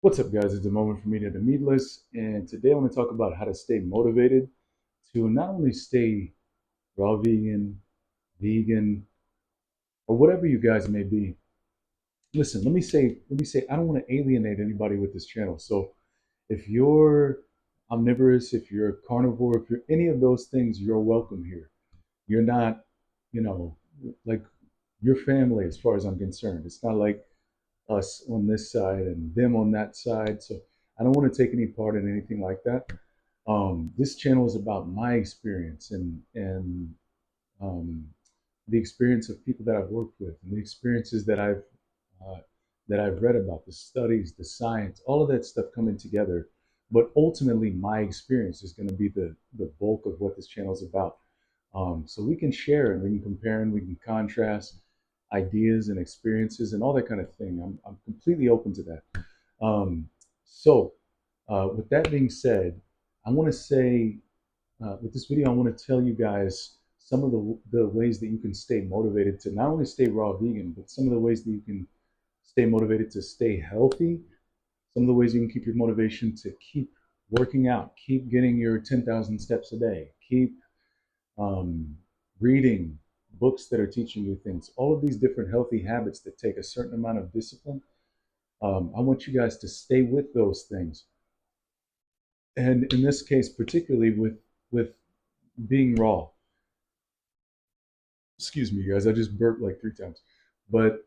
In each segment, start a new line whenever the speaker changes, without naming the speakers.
What's up, guys? It's a moment for media to meatless, and today I want to talk about how to stay motivated to not only stay raw vegan, or whatever you guys may be. Listen, let me say, I don't want to alienate anybody with this channel. So if you're omnivorous, if you're carnivore, if you're any of those things, you're welcome here. You're not, you know, like your family as far as I'm concerned. It's not like us on this side and them on that side. So I don't want to take any part in anything like that. This channel is about my experience and the experience of people that I've worked with and the experiences uh, that I've read about, the studies, the science, all of that stuff coming together. But ultimately, my experience is going to be the bulk of what this channel is about. So we can share and we can compare and we can contrast ideas and experiences and all that kind of thing. I'm completely open to that. Um, with that being said, I want to say with this video, I want to tell you guys some of the ways that you can stay motivated to not only stay raw vegan, but some of the ways that you can stay motivated to stay healthy, some of the ways you can keep your motivation to keep working out, keep getting your 10,000 steps a day, keep um, reading books that are teaching you things, all of these different healthy habits that take a certain amount of discipline. I want you guys to stay with those things. And in this case, particularly with being raw. Excuse me, guys, I just burped like 3 times. But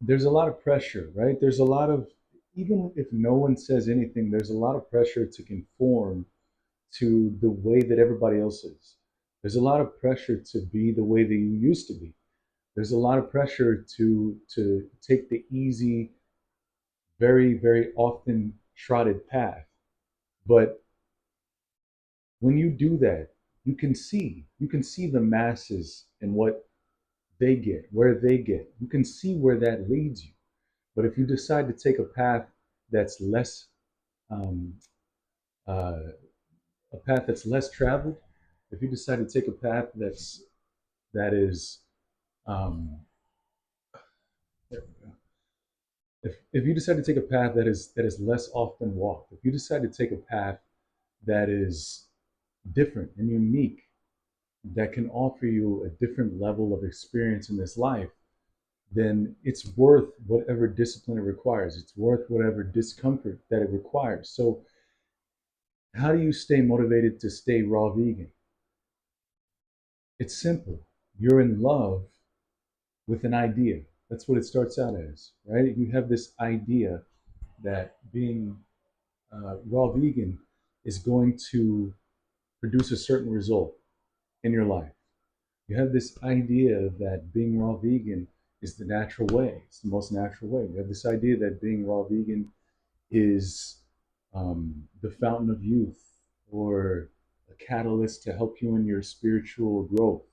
there's a lot of pressure, right? There's a lot of, even if no one says anything, there's a lot of pressure to conform to the way that everybody else is. There's a lot of pressure to be the way that you used to be. There's a lot of pressure to take the easy, very often trodden path. But when you do that, you can see the masses and what they get, where they get. You can see where that leads you. But if you decide to take a path that's less um, uh, a path that's less traveled, if you decide to take a path that is um, if you decide to take a path that is less often walked, if you decide to take a path that is different and unique, that can offer you a different level of experience in this life, then it's worth whatever discipline it requires. It's worth whatever discomfort that it requires. So, how do you stay motivated to stay raw vegan? It's simple. You're in love with an idea. That's what it starts out as, right? You have this idea that being raw vegan is going to produce a certain result in your life. You have this idea that being raw vegan is the natural way. It's the most natural way. You have this idea that being raw vegan is the fountain of youth or a catalyst to help you in your spiritual growth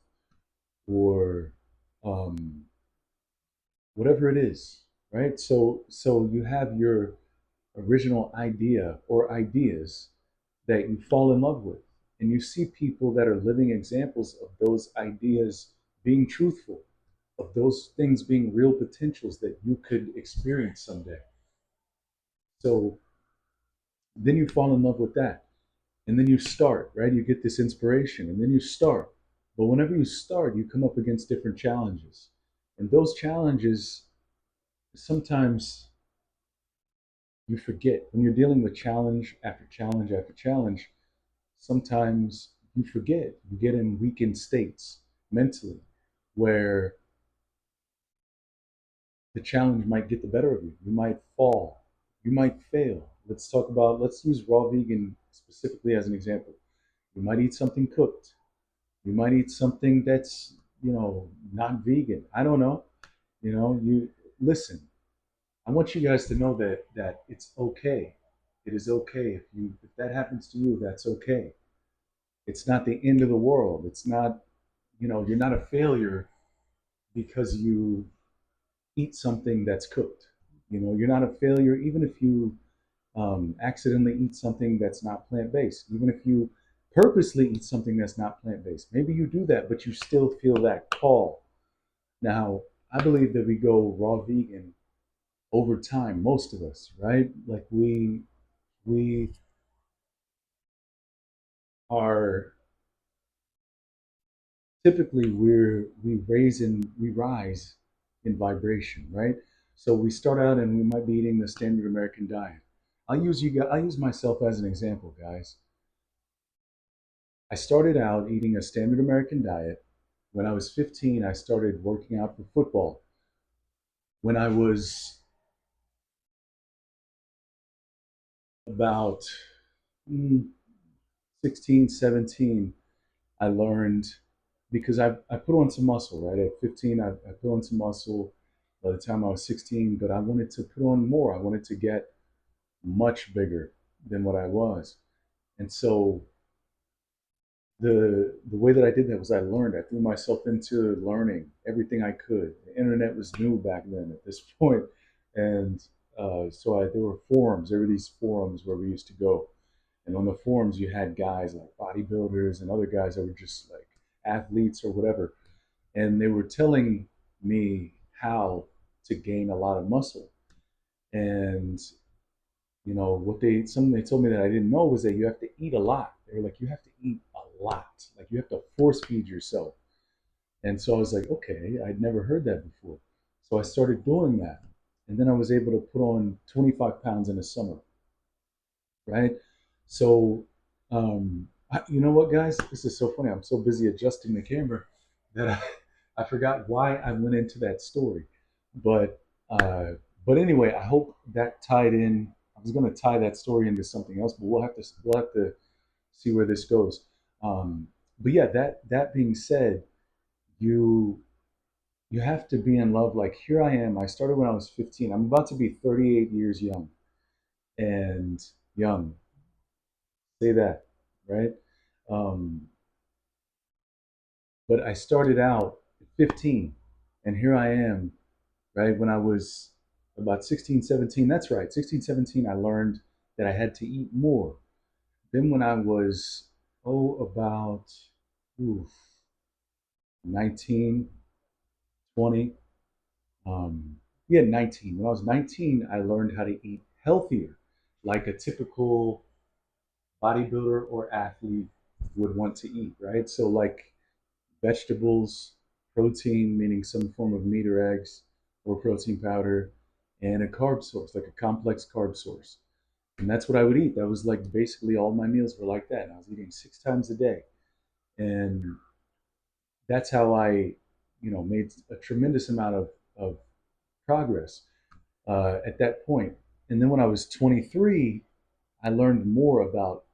or um, whatever it is, right? So you have your original idea or ideas that you fall in love with, and you see people that are living examples of those ideas being truthful, of those things being real potentials that you could experience someday. So then you fall in love with that, and then you start, right? You get this inspiration, and then you start. But whenever you start, you come up against different challenges, and those challenges sometimes you forget when you're dealing with challenge after challenge after challenge. Sometimes you forget, you get in weakened states mentally where the challenge might get the better of you. You might fall, you might fail. Let's use raw vegan specifically as an example. You might eat something cooked, you might eat something that's, not vegan. I don't know. You listen. I want you guys to know that it's okay. It is okay if that happens to you. That's okay. It's not the end of the world. It's not, you're not a failure because you eat something that's cooked. You're not a failure even if you accidentally eat something that's not plant-based. Even if you purposely eat something that's not plant-based, maybe you do that, but you still feel that call. Now, I believe that we go raw vegan over time, most of us, right? Like we are typically we rise in vibration, right? So we start out and we might be eating the standard American diet. I'll use myself as an example, guys. I started out eating a standard American diet. When I was 15, I started working out for football. When I was about mm, 16, 17, I learned because I put on some muscle, right? At 15, I put on some muscle by the time I was 16, but I wanted to put on more. I wanted to get much bigger than what I was. And so the way that I did that was I learned. I threw myself into learning everything I could. The internet was new back then at this point, and there were forums. There were these forums where we used to go, and on the forums you had guys like bodybuilders and other guys that were just like athletes or whatever, and they were telling me how to gain a lot of muscle. And what something they told me that I didn't know was that you have to eat a lot. They were like, you have to eat a lot. Like you have to force feed yourself. And so I was like, okay, I'd never heard that before. So I started doing that. And then I was able to put on 25 pounds in a summer, right? So, you know what, guys? This is so funny. I'm so busy adjusting the camera that I forgot why I went into that story. But uh, but anyway, I hope that tied in. I was going to tie that story into something else, but we'll have to see where this goes. Um, but yeah, that being said, you you have to be in love. Like here I am. I started when I was 15. I'm about to be 38 years young and young. Say that, right? Um, but I started out at 15, and here I am, right? When I was about 16, 17, that's right, 16, 17, I learned that I had to eat more. Then when I was, about oof, 19, 20, yeah, 19. When I was 19, I learned how to eat healthier, like a typical bodybuilder or athlete would want to eat, right? So, like vegetables, protein, meaning some form of meat or eggs or protein powder, and a carb source, like a complex carb source. And that's what I would eat. That was like basically all my meals were like that. And I was eating 6 times a day. And that's how I, made a tremendous amount of progress at that point. And then when I was 23, I learned more about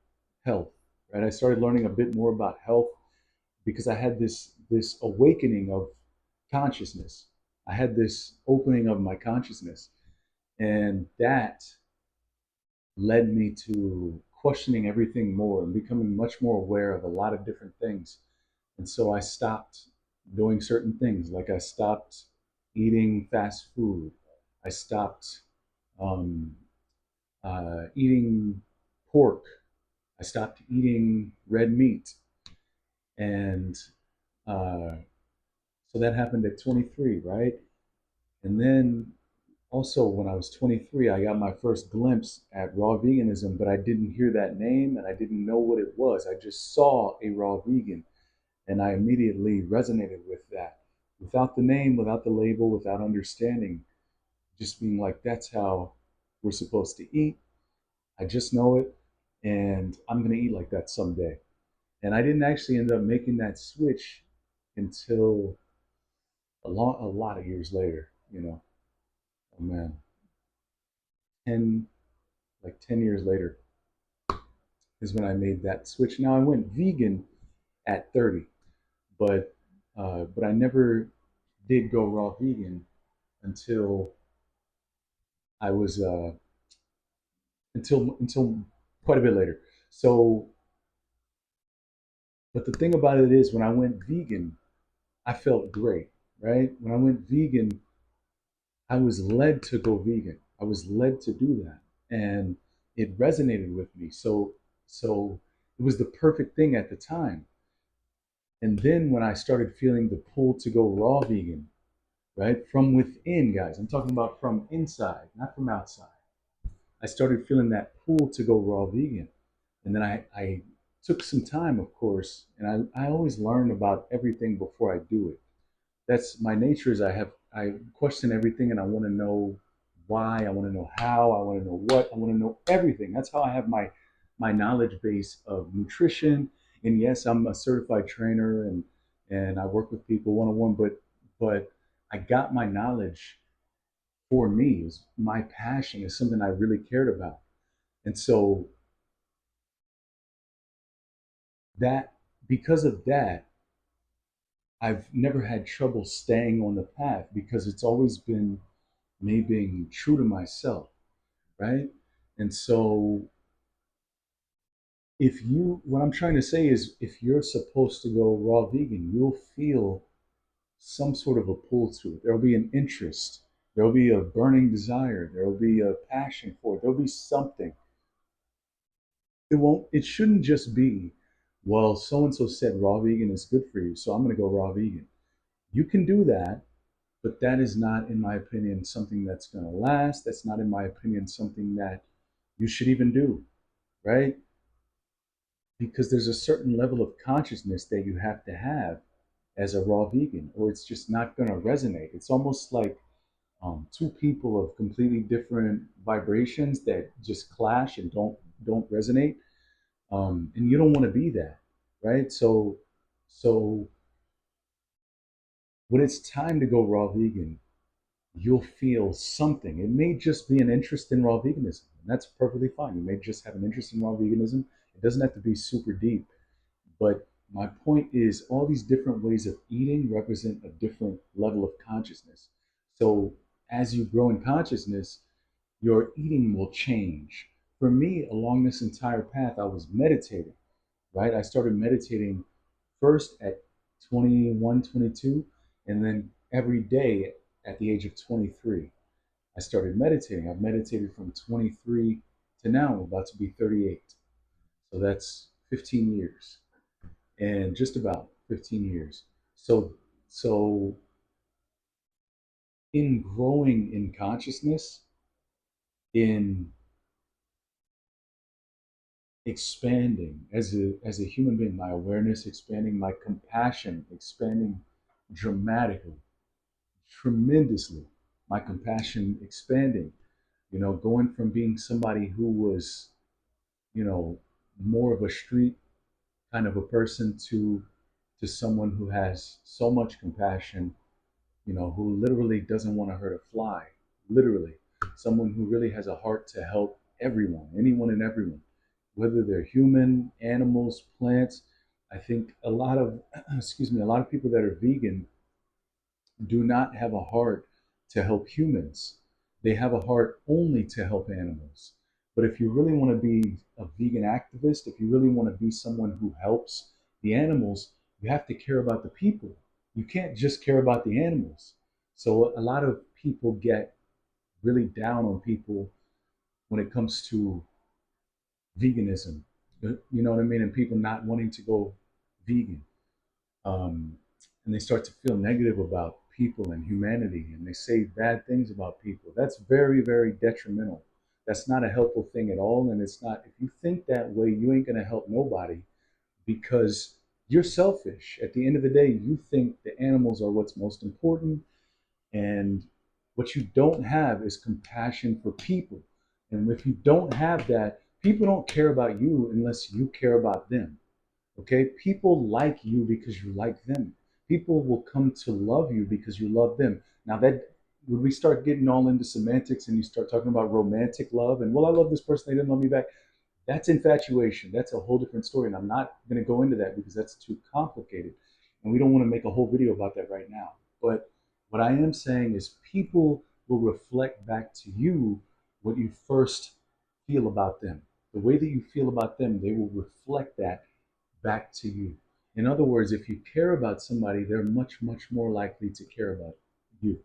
health, right? I started learning a bit more about health because I had this awakening of consciousness. I had this opening of my consciousness, and that led me to questioning everything more and becoming much more aware of a lot of different things. And so I stopped doing certain things, like I stopped eating fast food. I stopped um, eating pork. I stopped eating red meat, and uh, so that happened at 23, right? And then also when I was 23, I got my first glimpse at raw veganism, but I didn't hear that name and I didn't know what it was. I just saw a raw vegan and I immediately resonated with that. Without the name, without the label, without understanding, just being like, that's how we're supposed to eat. I just know it and I'm going to eat like that someday. And I didn't actually end up making that switch until a lot of years later. Oh man, 10, like 10 years later is when I made that switch. Now I went vegan at 30, but I never did go raw vegan until I was until quite a bit later. So, but the thing about it is, when I went vegan, I felt great, right? When I went vegan, I was led to go vegan. I was led to do that, and it resonated with me. So it was the perfect thing at the time. And then when I started feeling the pull to go raw vegan, right? From within, guys. I'm talking about from inside, not from outside. I started feeling that pull to go raw vegan. And then I took some time, of course, and I always learn about everything before I do it. That's my nature is I question everything and I want to know why, I want to know how, I want to know what, I want to know everything. That's how I have my knowledge base of nutrition. And yes, I'm a certified trainer and I work with people one on one, but I got my knowledge for me. It was my passion is something I really cared about. And so that because of that, I've never had trouble staying on the path because it's always been me being true to myself, right? And so what I'm trying to say is if you're supposed to go raw vegan, you'll feel some sort of a pull to it. There'll be an interest. There'll be a burning desire. There'll be a passion for it. There'll be something. It shouldn't just be, well, so and so said raw vegan is good for you, so I'm going to go raw vegan. You can do that, but that is not, in my opinion, something that's going to last. That's not, in my opinion, something that you should even do, right? Because there's a certain level of consciousness that you have to have as a raw vegan, or it's just not going to resonate. It's almost like two people of completely different vibrations that just clash and don't resonate. And you don't want to be that, right? So when it's time to go raw vegan, you'll feel something. It may just be an interest in raw veganism, and that's perfectly fine. You may just have an interest in raw veganism. It doesn't have to be super deep. But my point is, all these different ways of eating represent a different level of consciousness. So as you grow in consciousness, your eating will change. For me, along this entire path, I was meditating, right? I started meditating first at 21, 22, and then every day at the age of 23. I started meditating. I've meditated from 23 to now. I'm about to be 38. So that's 15 years and just about 15 years. So in growing in consciousness, in expanding as a human being, my awareness expanding, my compassion expanding dramatically, tremendously, my compassion expanding, going from being somebody who was, you know, more of a street kind of a person to someone who has so much compassion, who literally doesn't want to hurt a fly, literally, someone who really has a heart to help everyone, anyone and everyone, whether they're human, animals, plants. I think a lot of, excuse me, a lot of people that are vegan do not have a heart to help humans. They have a heart only to help animals. But if you really want to be a vegan activist, if you really want to be someone who helps the animals, you have to care about the people. You can't just care about the animals. So a lot of people get really down on people when it comes to veganism. You know what I mean? And people not wanting to go vegan. um, and they start to feel negative about people and humanity, and they say bad things about people. That's very, very detrimental. That's not a helpful thing at all. And it's not, if you think that way, you ain't going to help nobody because you're selfish. At the end of the day, you think the animals are what's most important. And what you don't have is compassion for people. And if you don't have that, people don't care about you unless you care about them. Okay, people like you because you like them. People will come to love you because you love them. Now that when we start getting all into semantics and you start talking about romantic love and, well, I love this person, they didn't love me back, that's infatuation. That's a whole different story. And I'm not going to go into that because that's too complicated. And we don't want to make a whole video about that right now. But what I am saying is people will reflect back to you what you first feel about them. The way that you feel about them, they will reflect that back to you. In other words, if you care about somebody, they're much, much more likely to care about you.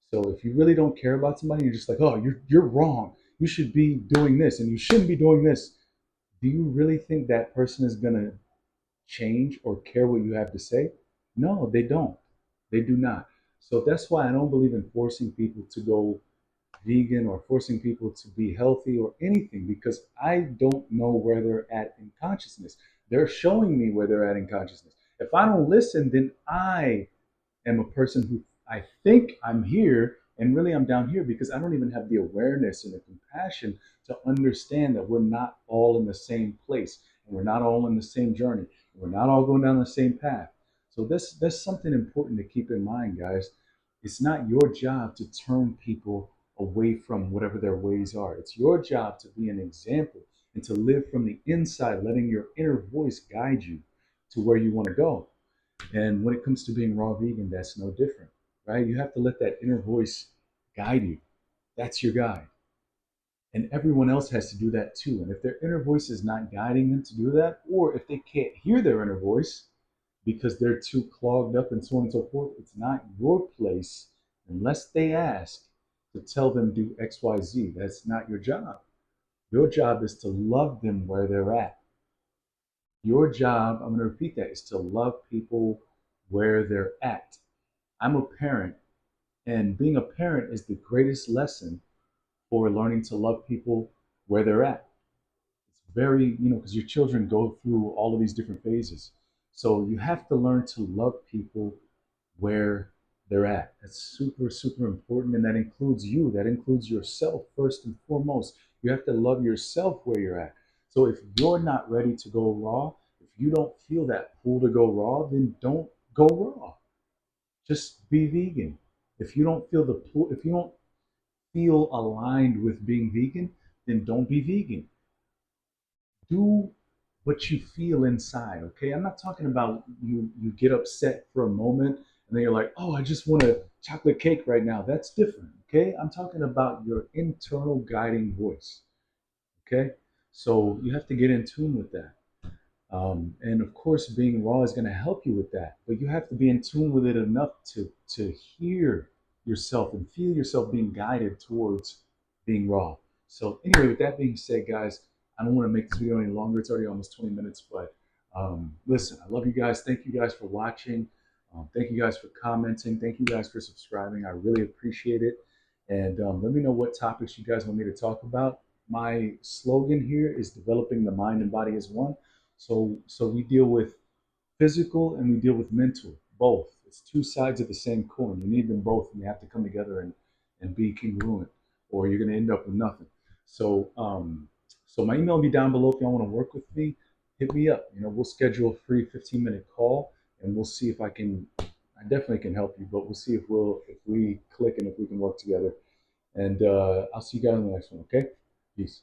So if you really don't care about somebody, you're just like, oh, you're wrong. You should be doing this and you shouldn't be doing this. Do you really think that person is going to change or care what you have to say? No, they don't. They do not. So that's why I don't believe in forcing people to go vegan or forcing people to be healthy or anything, because I don't know where they're at in consciousness. They're showing me where they're at in consciousness. If I don't listen, then I am a person who I think I'm here and really I'm down here, because I don't even have the awareness and the compassion to understand that we're not all in the same place and we're not all in the same journey. We're not all going down the same path. So that's something important to keep in mind, guys. It's not your job to turn people away from whatever their ways are. It's your job to be an example and to live from the inside, letting your inner voice guide you to where you want to go. And when it comes to being raw vegan, that's no different, right? You have to let that inner voice guide you. That's your guide. And everyone else has to do that too. And if their inner voice is not guiding them to do that, or if they can't hear their inner voice because they're too clogged up and so on and so forth, it's not your place, unless they ask, to tell them do X, Y, Z. That's not your job. Your job is to love them where they're at. Your job, I'm going to repeat that, is to love people where they're at. I'm a parent, and being a parent is the greatest lesson for learning to love people where they're at. It's very, because your children go through all of these different phases. So you have to learn to love people where they're at. That's super, super important. And that includes you, that includes yourself first and foremost. You have to love yourself where you're at. So if you're not ready to go raw, if you don't feel that pull to go raw, then don't go raw. Just be vegan. If you don't feel the pull, if you don't feel aligned with being vegan, then don't be vegan. Do what you feel inside, okay? I'm not talking about you get upset for a moment and then you're like, oh, I just want a chocolate cake right now. That's different, okay? I'm talking about your internal guiding voice, okay? So you have to get in tune with that. And of course, being raw is going to help you with that, but you have to be in tune with it enough to hear yourself and feel yourself being guided towards being raw. So anyway, with that being said, guys, I don't want to make this video any longer. It's already almost 20 minutes, but listen, I love you guys. Thank you guys for watching. Thank you guys for commenting. Thank you guys for subscribing. I really appreciate it. And let me know what topics you guys want me to talk about. My slogan here is developing the mind and body as one. So we deal with physical and we deal with mental, both. It's two sides of the same coin. You need them both, and they have to come together and be congruent, or you're going to end up with nothing. So, so my email will be down below if y'all want to work with me. Hit me up. We'll schedule a free 15-minute call, and we'll see if I can. I definitely can help you, but we'll see if we click and if we can work together. And I'll see you guys in the next one. Okay, peace.